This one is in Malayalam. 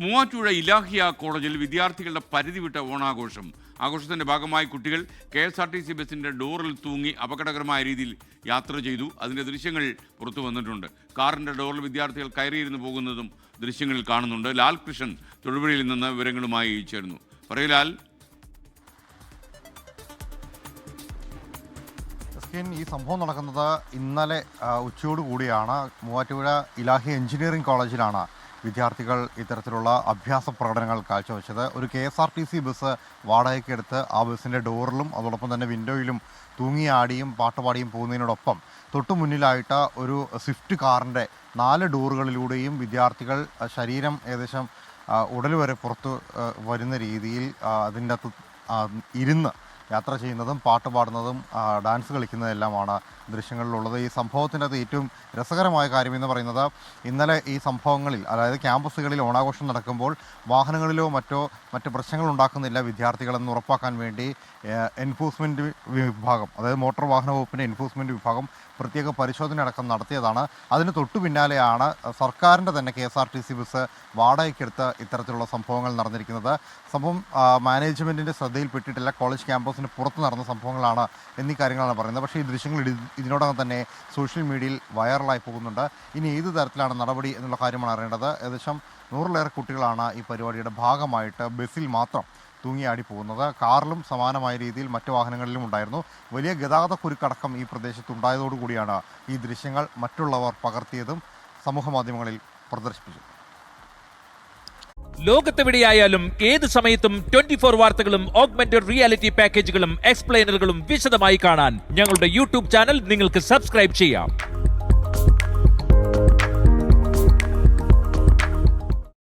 മൂവാറ്റുപുഴ ഇലാഹിയ കോളേജിൽ വിദ്യാർത്ഥികളുടെ പരിധി വിട്ട ഓണാഘോഷം. ആഘോഷത്തിന്റെ ഭാഗമായി കുട്ടികൾ KSRTC ബസിന്റെ ഡോറിൽ തൂങ്ങി അപകടകരമായ രീതിയിൽ യാത്ര ചെയ്തു. അതിന്റെ ദൃശ്യങ്ങൾ പുറത്തു വന്നിട്ടുണ്ട്. കാറിന്റെ ഡോറിൽ വിദ്യാർത്ഥികൾ കയറിയിരുന്ന് പോകുന്നതും ദൃശ്യങ്ങളിൽ കാണുന്നുണ്ട്. ലാൽ കൃഷ്ണൻ തൊടുപുഴയിൽ നിന്ന് വിവരങ്ങളുമായി ചേർന്നു. പറയലാൽ. ഈ സംഭവം നടക്കുന്നത് ഇന്നലെ ഉച്ചയോടുകൂടിയാണ്. മൂവാറ്റുപുഴ ഇലാഹി എഞ്ചിനീയറിംഗ് കോളേജിലാണ് വിദ്യാർത്ഥികൾ ഇത്തരത്തിലുള്ള അഭ്യാസ പ്രകടനങ്ങൾ കാഴ്ചവെച്ചത്. ഒരു KSRTC ബസ് വാടകയ്ക്കെടുത്ത് ആ ബസ്സിൻ്റെ ഡോറിലും അതോടൊപ്പം തന്നെ വിൻഡോയിലും തൂങ്ങിയാടിയും പാട്ടുപാടിയും പോകുന്നതിനോടൊപ്പം തൊട്ടു മുന്നിലായിട്ട് ഒരു സ്വിഫ്റ്റ് കാറിൻ്റെ 4 ഡോറുകളിലൂടെയും വിദ്യാർത്ഥികൾ ശരീരം ഏകദേശം ഉടൽ വരെ പുറത്ത് വരുന്ന രീതിയിൽ അതിൻ്റെ അകത്ത് ഇരുന്ന് യാത്ര ചെയ്യുന്നതും പാട്ട് പാടുന്നതും ഡാൻസ് കളിക്കുന്നതെല്ലാമാണ് ദൃശ്യങ്ങളിലുള്ളത്. ഈ സംഭവത്തിൻ്റെ അത് ഏറ്റവും രസകരമായ കാര്യമെന്ന് പറയുന്നത് ഇന്നലെ ഈ സംഭവങ്ങളിൽ, അതായത് ക്യാമ്പസുകളിൽ ഓണാഘോഷം നടക്കുമ്പോൾ വാഹനങ്ങളിലോ മറ്റ് പ്രശ്നങ്ങൾ ഉണ്ടാക്കുന്നില്ല വിദ്യാർത്ഥികളെന്ന് ഉറപ്പാക്കാൻ വേണ്ടി എൻഫോഴ്സ്മെൻറ്റ് വിഭാഗം, അതായത് മോട്ടോർ വാഹന വകുപ്പിൻ്റെ എൻഫോഴ്സ്മെൻറ്റ് വിഭാഗം പ്രത്യേക പരിശോധന അടക്കം നടത്തിയതാണ്. അതിന് തൊട്ടു പിന്നാലെയാണ് സർക്കാരിൻ്റെ തന്നെ KSRTC ബസ് വാടകയ്ക്കെടുത്ത് ഇത്തരത്തിലുള്ള സംഭവങ്ങൾ നടന്നിരിക്കുന്നത്. സംഭവം മാനേജ്മെൻറ്റിൻ്റെ ശ്രദ്ധയിൽപ്പെട്ടിട്ടില്ല, കോളേജ് ക്യാമ്പസിന് പുറത്ത് നടന്ന സംഭവങ്ങളാണ് എന്നീ കാര്യങ്ങളാണ് പറയുന്നത്. പക്ഷേ ഈ ദൃശ്യങ്ങൾ ഇതിനോടകം തന്നെ സോഷ്യൽ മീഡിയയിൽ വൈറലായി പോകുന്നുണ്ട്. ഇനി ഏത് തരത്തിലാണ് നടപടി എന്നുള്ള കാര്യമാണ് അറിയേണ്ടത്. ഏകദേശം 100-ലേറെ കുട്ടികളാണ് ഈ പരിപാടിയുടെ ഭാഗമായിട്ട് ബസ്സിൽ മാത്രം തൂങ്ങിയാടി പോകുന്നത്. കാറിലും സമാനമായ രീതിയിൽ മറ്റു വാഹനങ്ങളിലും ഉണ്ടായിരുന്നു. വലിയ ഗതാഗത കുരുക്കടക്കം ഈ പ്രദേശത്തുണ്ടായതോടുകൂടിയാണ് ഈ ദൃശ്യങ്ങൾ മറ്റുള്ളവർ പകർത്തിയതും സമൂഹ മാധ്യമങ്ങളിൽ പ്രദർശിപ്പിച്ചത്. ലോകത്തെവിടെയായാലും ഏത് സമയത്തും 24 വാർത്തകളും ഓഗ്മെന്റഡ് റിയാലിറ്റി പാക്കേജുകളും എക്സ്പ്ലെയിനറുകളും വിശദമായി കാണാൻ ഞങ്ങളുടെ YouTube ചാനൽ നിങ്ങൾക്ക് സബ്സ്ക്രൈബ് ചെയ്യാം.